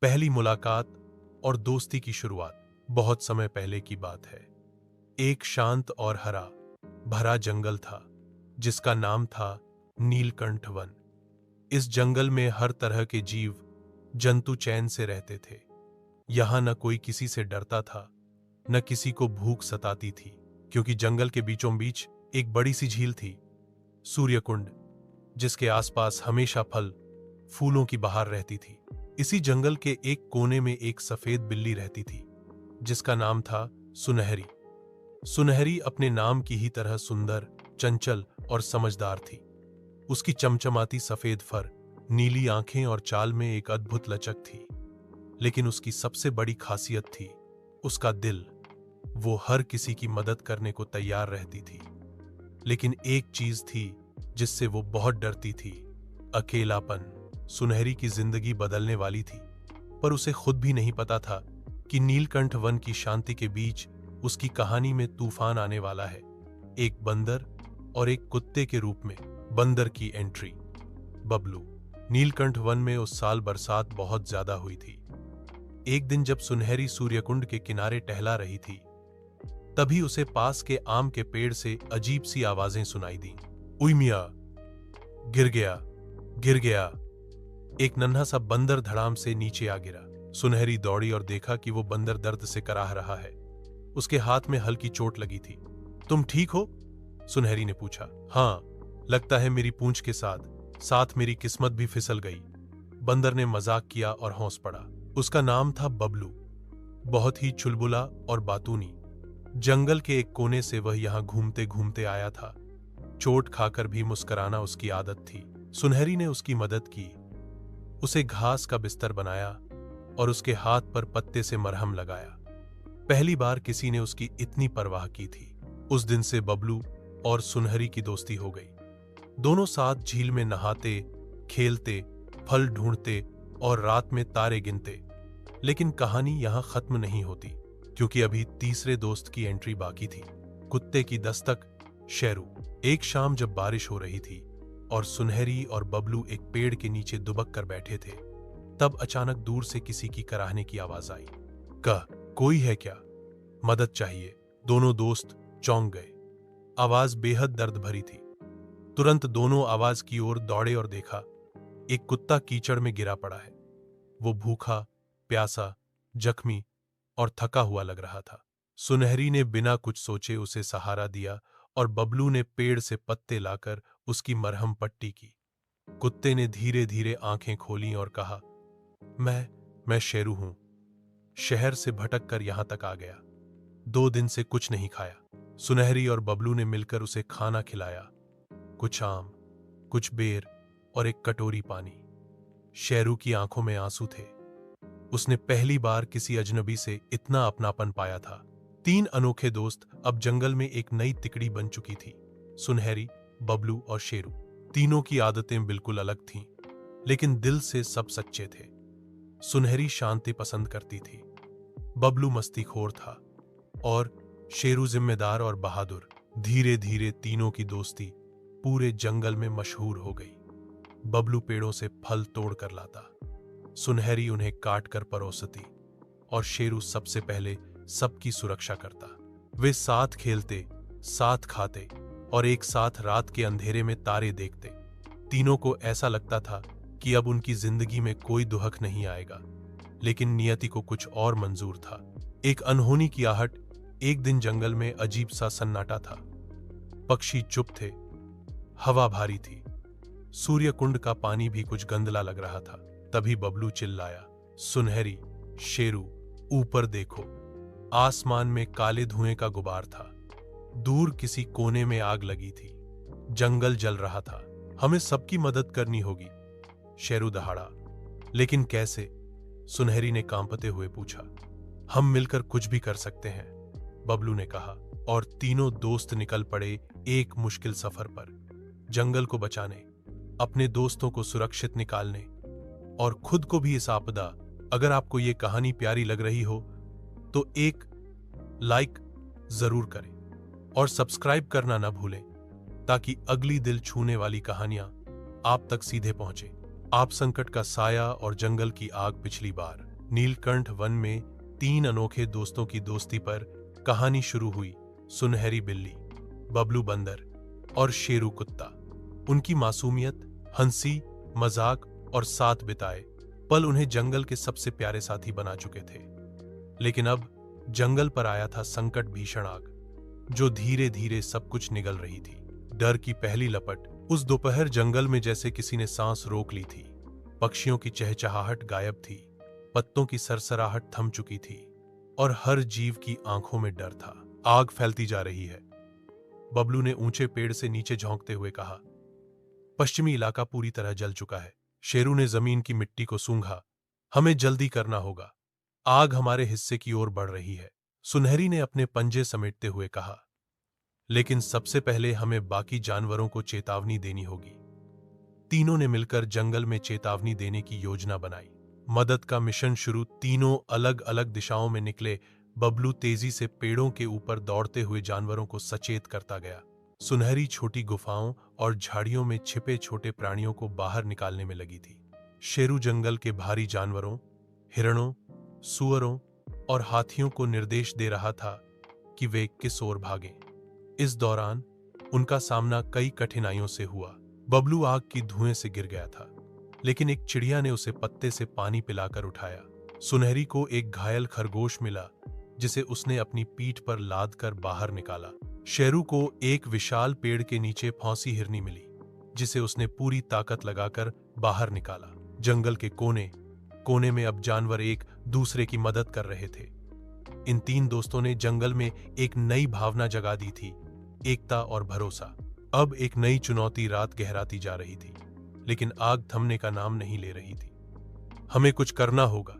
पहली मुलाकात और दोस्ती की शुरुआत बहुत समय पहले की बात है। एक शांत और हरा भरा जंगल था जिसका नाम था नीलकंठ वन। इस जंगल में हर तरह के जीव जंतु चैन से रहते थे। यहां न कोई किसी से डरता था, न किसी को भूख सताती थी, क्योंकि जंगल के बीचों बीच एक बड़ी सी झील थी, सूर्यकुंड, जिसके आसपास हमेशा फल फूलों की बहार रहती थी। इसी जंगल के एक कोने में एक सफेद बिल्ली रहती थी जिसका नाम था सुनहरी। सुनहरी अपने नाम की ही तरह सुंदर, चंचल और समझदार थी। उसकी चमचमाती सफेद फर, नीली आंखें और चाल में एक अद्भुत लचक थी। लेकिन उसकी सबसे बड़ी खासियत थी उसका दिल। वो हर किसी की मदद करने को तैयार रहती थी। लेकिन एक चीज थी जिससे वो बहुत डरती थी, अकेलापन। सुनहरी की जिंदगी बदलने वाली थी, पर उसे खुद भी नहीं पता था कि नीलकंठ वन की शांति के बीच उसकी कहानी में तूफान आने वाला है। एक बंदर और एक कुत्ते के रूप में। बंदर की एंट्री। बबलू। नीलकंठ वन में उस साल बरसात बहुत ज्यादा हुई थी। एक दिन जब सुनहरी सूर्यकुंड के किनारे टहला रही थी, तभी उसे पास के आम के पेड़ से अजीब सी आवाजें सुनाई दी। उई मिया, गिर गया, गिर गया। एक नन्हा सा बंदर धड़ाम से नीचे आ गिरा। सुनहरी दौड़ी और देखा कि वो बंदर दर्द से कराह रहा है। उसके हाथ में हल्की चोट लगी थी। तुम ठीक हो? सुनहरी ने पूछा। हाँ, लगता है मेरी पूंछ के साथ साथ मेरी किस्मत भी फिसल गई। बंदर ने मजाक किया और हंस पड़ा। उसका नाम था बबलू। बहुत ही चुलबुला और बातूनी। जंगल के एक कोने से वह यहां घूमते घूमते आया था। चोट खाकर भी मुस्कुराना उसकी आदत थी। सुनहरी ने उसकी मदद की, उसे घास का बिस्तर बनाया और उसके हाथ पर पत्ते से मरहम लगाया। पहली बार किसी ने उसकी इतनी परवाह की थी। उस दिन से बबलू और सुनहरी की दोस्ती हो गई। दोनों साथ झील में नहाते, खेलते, फल ढूंढते और रात में तारे गिनते। लेकिन कहानी यहां खत्म नहीं होती, क्योंकि अभी तीसरे दोस्त की एंट्री बाकी थी। कुत्ते की दस्तक, शेरू। एक शाम जब बारिश हो रही थी और सुनहरी और बबलू एक पेड़ के नीचे दुबक कर बैठे थे, तब अचानक दूर से किसी की कराहने की आवाज आई। कोई है क्या? मदद चाहिए। दोनों दोस्त चौंक गए। आवाज बेहद दर्द भरी थी। तुरंत दोनों आवाज की ओर दौड़े और देखा, एक कुत्ता कीचड़ में गिरा पड़ा है। वो भूखा, प्यासा, जख्मी और थका हुआ लग रहा था। सुनहरी ने बिना कुछ सोचे उसे सहारा दिया और बबलू ने पेड़ से पत्ते लाकर उसकी मरहम पट्टी की। कुत्ते ने धीरे धीरे आंखें खोलीं और कहा, मैं शेरू हूं। शहर से भटक कर यहां तक आ गया। 2 दिन से कुछ नहीं खाया। सुनहरी और बबलू ने मिलकर उसे खाना खिलाया, कुछ आम, कुछ बेर और एक कटोरी पानी। शेरू की आंखों में आंसू थे। उसने पहली बार किसी अजनबी से इतना अपनापन पाया था। 3 अनोखे दोस्त अब जंगल में एक नई तिकड़ी बन चुकी थी। सुनहरी, बबलू और शेरू। तीनों की आदतें बिल्कुल अलग थीं, लेकिन दिल से सब सच्चे थे। सुनहरी शांति पसंद करती थी, बबलू मस्तीखोर था और शेरू जिम्मेदार और बहादुर। धीरे धीरे तीनों की दोस्ती पूरे जंगल में मशहूर हो गई। बबलू पेड़ों से फल तोड़ कर लाता, सुनहरी उन्हें काट कर परोसती और शेरू सबसे पहले सबकी सुरक्षा करता। वे साथ खेलते, साथ खाते और एक साथ रात के अंधेरे में तारे देखते। तीनों को ऐसा लगता था कि अब उनकी जिंदगी में कोई दुहक नहीं आएगा। लेकिन नियति को कुछ और मंजूर था। एक अनहोनी की आहट। एक दिन जंगल में अजीब सा सन्नाटा था। पक्षी चुप थे, हवा भारी थी, सूर्यकुंड का पानी भी कुछ गंदला लग रहा था। तभी बबलू चिल्लाया, सुनहरी, शेरू, ऊपर देखो। आसमान में काले धुएं का गुबार था। दूर किसी कोने में आग लगी थी। जंगल जल रहा था। हमें सबकी मदद करनी होगी। शेरू दहाड़ा। लेकिन कैसे? सुनहरी ने कांपते हुए पूछा। हम मिलकर कुछ भी कर सकते हैं, बबलू ने कहा। और तीनों दोस्त निकल पड़े एक मुश्किल सफर पर, जंगल को बचाने, अपने दोस्तों को सुरक्षित निकालने और खुद को भी इस आपदा। अगर आपको ये कहानी प्यारी लग रही हो तो एक लाइक जरूर करें और सब्सक्राइब करना ना भूलें, ताकि अगली दिल छूने वाली कहानियां आप तक सीधे पहुंचे। आप संकट का साया और जंगल की आग पिछली बार। नीलकंठ वन में 3 अनोखे दोस्तों की दोस्ती पर कहानी शुरू हुई। सुनहरी बिल्ली, बबलू बंदर और शेरू कुत्ता। उनकी मासूमियत, हंसी, मजाक और साथ बिताए पल उन्हें जंगल के सबसे प्यारे साथी बना चुके थे। लेकिन अब जंगल पर आया था संकट भीषण आग, जो धीरे धीरे सब कुछ निगल रही थी। डर की पहली लपट उस दोपहर जंगल में जैसे किसी ने सांस रोक ली थी। पक्षियों की चहचहाहट गायब थी, पत्तों की सरसराहट थम चुकी थी और हर जीव की आंखों में डर था। आग फैलती जा रही है, बबलू ने ऊंचे पेड़ से नीचे झोंकते हुए कहा। पश्चिमी इलाका पूरी तरह जल चुका है। शेरू ने जमीन की मिट्टी को सूंघा। हमें जल्दी करना होगा, आग हमारे हिस्से की ओर बढ़ रही है। सुनहरी ने अपने पंजे समेटते हुए कहा। लेकिन सबसे पहले हमें बाकी जानवरों को चेतावनी देनी होगी। तीनों ने मिलकर जंगल में चेतावनी देने की योजना बनाई। मदद का मिशन शुरू। तीनों अलग अलग दिशाओं में निकले। बबलू तेजी से पेड़ों के ऊपर दौड़ते हुए जानवरों को सचेत करता गया। सुनहरी छोटी गुफाओं और झाड़ियों में छिपे छोटे प्राणियों को बाहर निकालने में लगी थी। शेरू जंगल के भारी जानवरों, हिरणों, सूअरों और हाथियों को निर्देश दे रहा था कि वे किस ओर भागें। इस दौरान उनका सामना कई कठिनाइयों से हुआ। बबलू आग की धुएं से गिर गया था, लेकिन एक चिड़िया ने उसे पत्ते से पानी पिलाकर उठाया। सुनहरी को एक घायल खरगोश मिला, जिसे उसने अपनी पीठ पर लाद कर बाहर निकाला। शेरू को एक विशाल पेड़ के नीचे फंसी हिरनी मिली, जिसे उसने पूरी ताकत लगाकर बाहर निकाला। जंगल के कोने कोने में अब जानवर एक दूसरे की मदद कर रहे थे। इन 3 दोस्तों ने जंगल में एक नई भावना जगा दी थी, एकता और भरोसा। अब एक नई चुनौती रात गहराती जा रही थी, लेकिन आग थमने का नाम नहीं ले रही थी। हमें कुछ करना होगा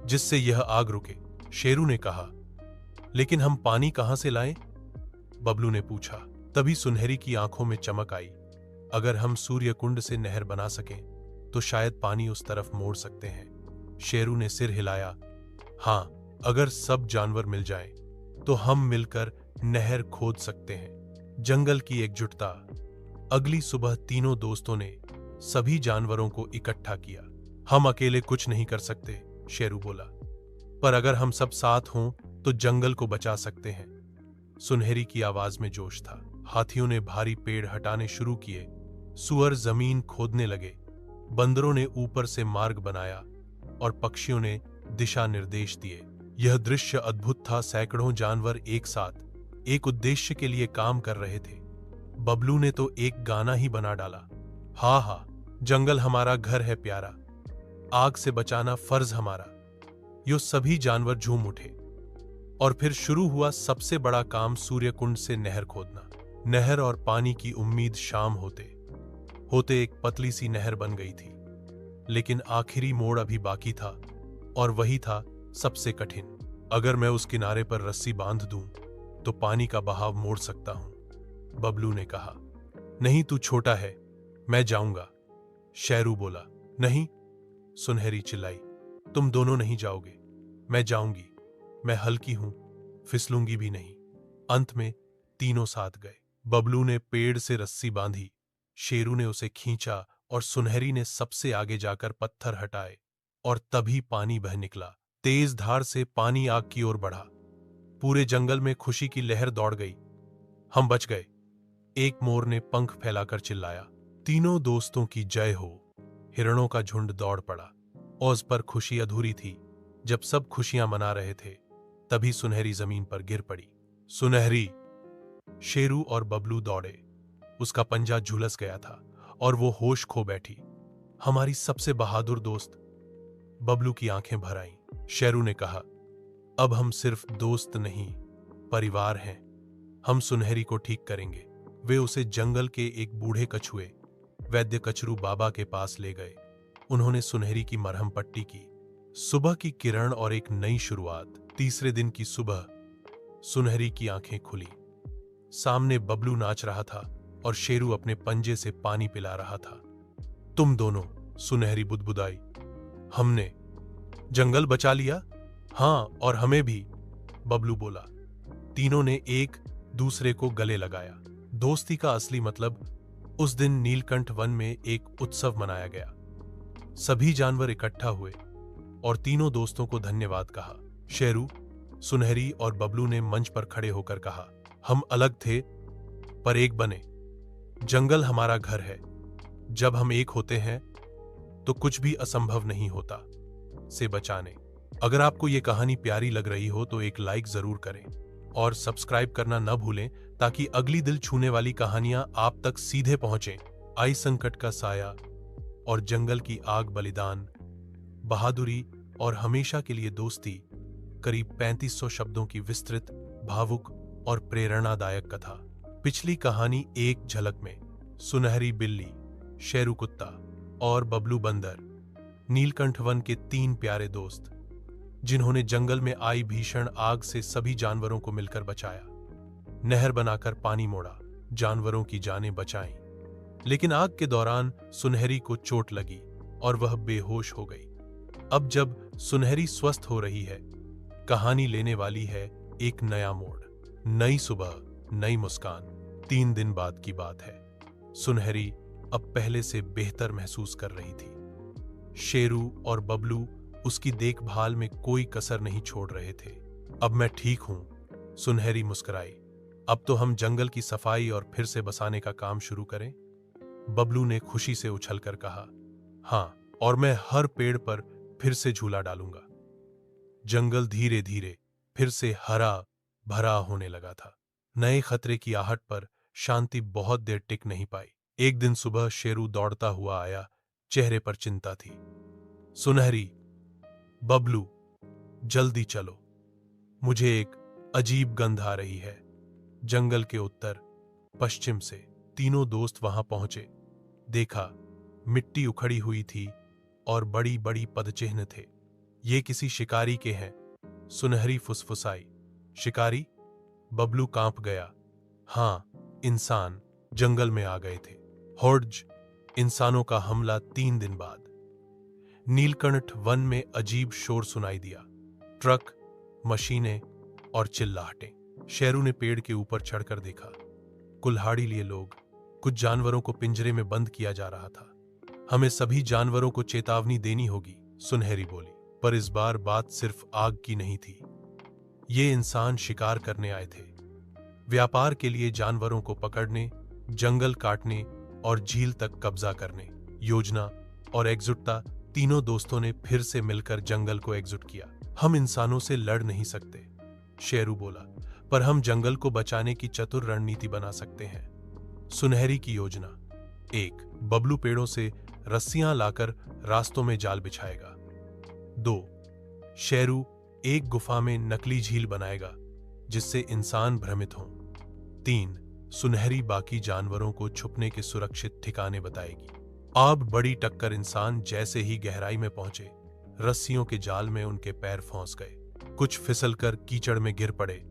जिससे यह आग रुके, शेरू ने कहा। लेकिन हम पानी कहां से लाएं? बबलू ने पूछा। तभी सुनहरी की आंखों में चमक आई। अगर हम सूर्य कुंड से नहर बना सकें तो शायद पानी उस तरफ मोड़ सकते हैं। शेरू ने सिर हिलाया। हां, अगर सब जानवर मिल जाएं, तो हम मिलकर नहर खोद सकते हैं। जंगल की एकजुटता। अगली सुबह तीनों दोस्तों ने सभी जानवरों को इकट्ठा किया। हम अकेले कुछ नहीं कर सकते, शेरू बोला, पर अगर हम सब साथ हों तो जंगल को बचा सकते हैं। सुनहरी की आवाज में जोश था। हाथियों ने भारी पेड़ हटाने शुरू किए, सूअर जमीन खोदने लगे, बंदरों ने ऊपर से मार्ग बनाया और पक्षियों ने दिशा निर्देश दिए। यह दृश्य अद्भुत था। सैकड़ों जानवर एक साथ एक उद्देश्य के लिए काम कर रहे थे। बबलू ने तो एक गाना ही बना डाला। हा हा, जंगल हमारा घर है प्यारा, आग से बचाना फर्ज हमारा। यो सभी जानवर झूम उठे और फिर शुरू हुआ सबसे बड़ा काम, सूर्य कुंड से नहर खोदना। नहर और पानी की उम्मीद शाम होते होते एक पतली सी नहर बन गई थी, लेकिन आखिरी मोड़ अभी बाकी था, और वही था सबसे कठिन। अगर मैं उस किनारे पर रस्सी बांध दूं तो पानी का बहाव मोड़ सकता हूं, बबलू ने कहा। नहीं, तू छोटा है, मैं जाऊंगा, शेरू बोला। नहीं, सुनहरी चिल्लाई, तुम दोनों नहीं जाओगे, मैं जाऊंगी। मैं हल्की हूं, फिसलूंगी भी नहीं। अंत में तीनों साथ गए। बबलू ने पेड़ से रस्सी बांधी, शेरू ने उसे खींचा और सुनहरी ने सबसे आगे जाकर पत्थर हटाए, और तभी पानी बह निकला। तेज धार से पानी आग की ओर बढ़ा। पूरे जंगल में खुशी की लहर दौड़ गई। हम बच गए, एक मोर ने पंख फैलाकर चिल्लाया। तीनों दोस्तों की जय हो। हिरणों का झुंड दौड़ पड़ा। ओज पर खुशी अधूरी थी। जब सब खुशियां मना रहे थे, तभी सुनहरी जमीन पर गिर पड़ी। सुनहरी! शेरू और बबलू दौड़े। उसका पंजा झुलस गया था और वो होश खो बैठी। हमारी सबसे बहादुर दोस्त! बबलू की आंखें भर आईं। शेरू ने कहा, अब हम सिर्फ दोस्त नहीं, परिवार हैं। हम सुनहरी को ठीक करेंगे। वे उसे जंगल के एक बूढ़े कछुए, वैद्य कचरू बाबा के पास ले गए। उन्होंने सुनहरी की मरहम पट्टी की। सुबह की किरण और एक नई शुरुआत। तीसरे दिन की सुबह सुनहरी की आंखें खुली। सामने बबलू नाच रहा था और शेरू अपने पंजे से पानी पिला रहा था। तुम दोनों, सुनहरी बुदबुदाई, हमने जंगल बचा लिया। हां, और हमें भी, बबलू बोला। तीनों ने एक दूसरे को गले लगाया। दोस्ती का असली मतलब। उस दिन नीलकंठ वन में एक उत्सव मनाया गया। सभी जानवर इकट्ठा हुए। और तीनों दोस्तों को धन्यवाद कहा। शेरू, सुनहरी और बबलू ने मंच पर खड़े होकर कहा, हम अलग थे पर एक बने। जंगल हमारा घर है। जब हम एक होते हैं तो कुछ भी असंभव नहीं होता। से बचाने। अगर आपको ये कहानी प्यारी लग रही हो तो एक लाइक जरूर करें और सब्सक्राइब करना न भूलें ताकि अगली दिल छूने वाली कहानियां आप तक सीधे पहुंचें। आई संकट का साया और जंगल की आग, बलिदान, बहादुरी और हमेशा के लिए दोस्ती। करीब 3500 शब्दों की विस्तृत, भावुक और प्रेरणादायक कथा। पिछली कहानी एक झलक में सुनहरी बिल्ली, शेरू कुत्ता और बबलू बंदर, नीलकंठ वन के 3 प्यारे दोस्त, जिन्होंने जंगल में आई भीषण आग से सभी जानवरों को मिलकर बचाया। नहर बनाकर पानी मोड़ा, जानवरों की जानें बचाईं। लेकिन आग के दौरान सुनहरी को चोट लगी और वह बेहोश हो गई। अब जब सुनहरी स्वस्थ हो रही है, कहानी लेने वाली है एक नया मोड़। नई सुबह, नई मुस्कान। 3 दिन बाद की बात है। सुनहरी अब पहले से बेहतर महसूस कर रही थी। शेरू और बबलू उसकी देखभाल में कोई कसर नहीं छोड़ रहे थे। अब मैं ठीक हूं, सुनहरी मुस्कुराई। अब तो हम जंगल की सफाई और फिर से बसाने का काम शुरू करें। बबलू ने खुशी से उछलकर कहा, हाँ, और मैं हर पेड़ पर फिर से झूला डालूंगा। जंगल धीरे धीरे फिर से हरा भरा होने लगा था। नए खतरे की आहट पर शांति बहुत देर टिक नहीं पाई। एक दिन सुबह शेरू दौड़ता हुआ आया, चेहरे पर चिंता थी। सुनहरी, बबलू, जल्दी चलो, मुझे एक अजीब गंध आ रही है। जंगल के उत्तर पश्चिम से 3 दोस्त वहां पहुंचे। देखा, मिट्टी उखड़ी हुई थी और बड़ी बड़ी पदचिह्न थे। ये किसी शिकारी के हैं, सुनहरी फुसफुसाई। शिकारी? बबलू कांप गया। हां, इंसान जंगल में आ गए थे। हॉर्ज, इंसानों का हमला 3 दिन बाद। नीलकंठ वन में अजीब शोर सुनाई दिया। ट्रक, मशीनें और चिल्लाहटें। शेरू ने पेड़ के ऊपर चढ़कर देखा। कुल्हाड़ी लिए लोग, कुछ जानवरों को पिंजरे में बंद किया जा रहा था। हमें सभी जानवरों को चेतावनी देनी होगी, सुनहरी बोली। पर इस बार बात सिर्फ आग की नहीं थी। ये इंसान शिकार करने आए थे, व्यापार के लिए जानवरों को पकड़ने, जंगल काटने और झील तक कब्जा करने। योजना और एकजुटता। 3 दोस्तों ने फिर से मिलकर जंगल को एकजुट किया। हम इंसानों से लड़ नहीं सकते, शेरू बोला, पर हम जंगल को बचाने की चतुर रणनीति बना सकते हैं। सुनहरी की योजना। 1. बबलू पेड़ों से रस्सियां लाकर रास्तों में जाल बिछाएगा। 2. शेरू एक गुफा में नकली झील बनाएगा जिससे इंसान भ्रमित हों। 3. सुनहरी बाकी जानवरों को छुपने के सुरक्षित ठिकाने बताएगी। अब बड़ी टक्कर। इंसान जैसे ही गहराई में पहुंचे, रस्सियों के जाल में उनके पैर फंस गए। कुछ फिसलकर कीचड़ में गिर पड़े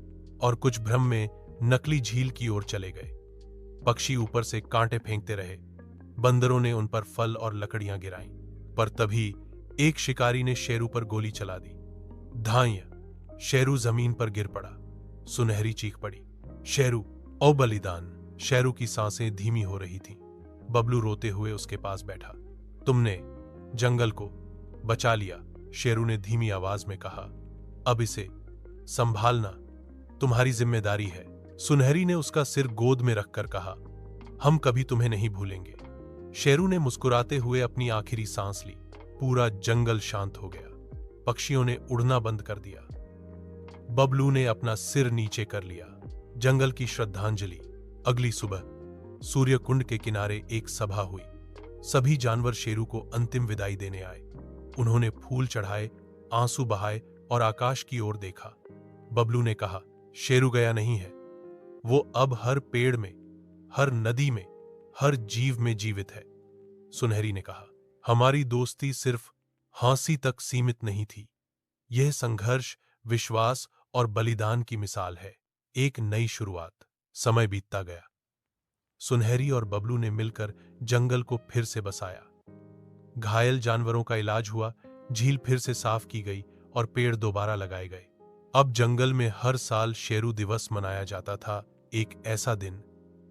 और कुछ भ्रम में नकली झील की ओर चले गए। पक्षी ऊपर से कांटे फेंकते रहे। बंदरों ने उन पर फल और लकड़ियां गिराईं। पर तभी एक शिकारी ने शेरू पर गोली चला दी। धांय! शेरू जमीन पर गिर पड़ा। सुनहरी चीख पड़ी, शेरू, ओ बलिदान! शेरू की सांसें धीमी हो रही थीं। बबलू रोते हुए उसके पास बैठा। तुमने जंगल को बचा लिया, शेरू ने धीमी आवाज में कहा। अब इसे संभालना तुम्हारी जिम्मेदारी है। सुनहरी ने उसका सिर गोद में रखकर कहा, हम कभी तुम्हें नहीं भूलेंगे। शेरू ने मुस्कुराते हुए अपनी आखिरी सांस ली। पूरा जंगल शांत हो गया। पक्षियों ने उड़ना बंद कर दिया। बबलू ने अपना सिर नीचे कर लिया। जंगल की श्रद्धांजलि। अगली सुबह सूर्य कुंड के किनारे एक सभा हुई। सभी जानवर शेरू को अंतिम विदाई देने आए। उन्होंने फूल चढ़ाए, आंसू बहाए और आकाश की ओर देखा। बबलू ने कहा, शेरू गया नहीं है, वो अब हर पेड़ में, हर नदी में, हर जीव में जीवित है। सुनहरी ने कहा, हमारी दोस्ती सिर्फ हंसी तक सीमित नहीं थी। यह संघर्ष, विश्वास और बलिदान की मिसाल है। एक नई शुरुआत। समय बीतता गया। सुनहरी और बबलू ने मिलकर जंगल को फिर से बसाया। घायल जानवरों का इलाज हुआ, झील फिर से साफ की गई और पेड़ दोबारा लगाए गए। अब जंगल में हर साल शेरू दिवस मनाया जाता था, एक ऐसा दिन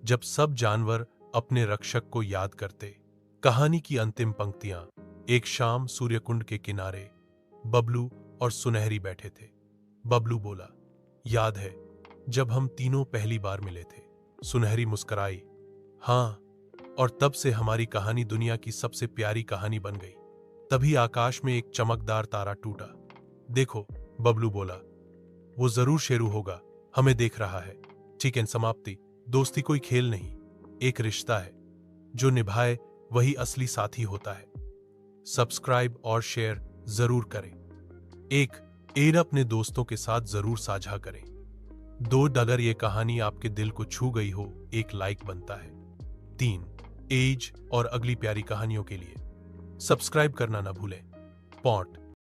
जब सब जानवर अपने रक्षक को याद करते। कहानी की अंतिम पंक्तियां। एक शाम सूर्यकुंड के किनारे बबलू और सुनहरी बैठे थे। बबलू बोला, याद है जब हम तीनों पहली बार मिले थे? सुनहरी मुस्कुराई, हाँ, और तब से हमारी कहानी दुनिया की सबसे प्यारी कहानी बन गई। तभी आकाश में एक चमकदार तारा टूटा। देखो, बबलू बोला, वो जरूर शेरू होगा, हमें देख रहा है। ठीक है, समाप्ति। दोस्ती कोई खेल नहीं, एक रिश्ता है, जो निभाए वही असली साथी होता है। सब्सक्राइब और शेयर जरूर करें। एक, एड अपने दोस्तों के साथ जरूर साझा करें। दो, अगर ये कहानी आपके दिल को छू गई हो, एक लाइक बनता है। 3, एज और अगली प्यारी कहानियों के लिए सब्सक्राइब करना ना भूलें। पॉट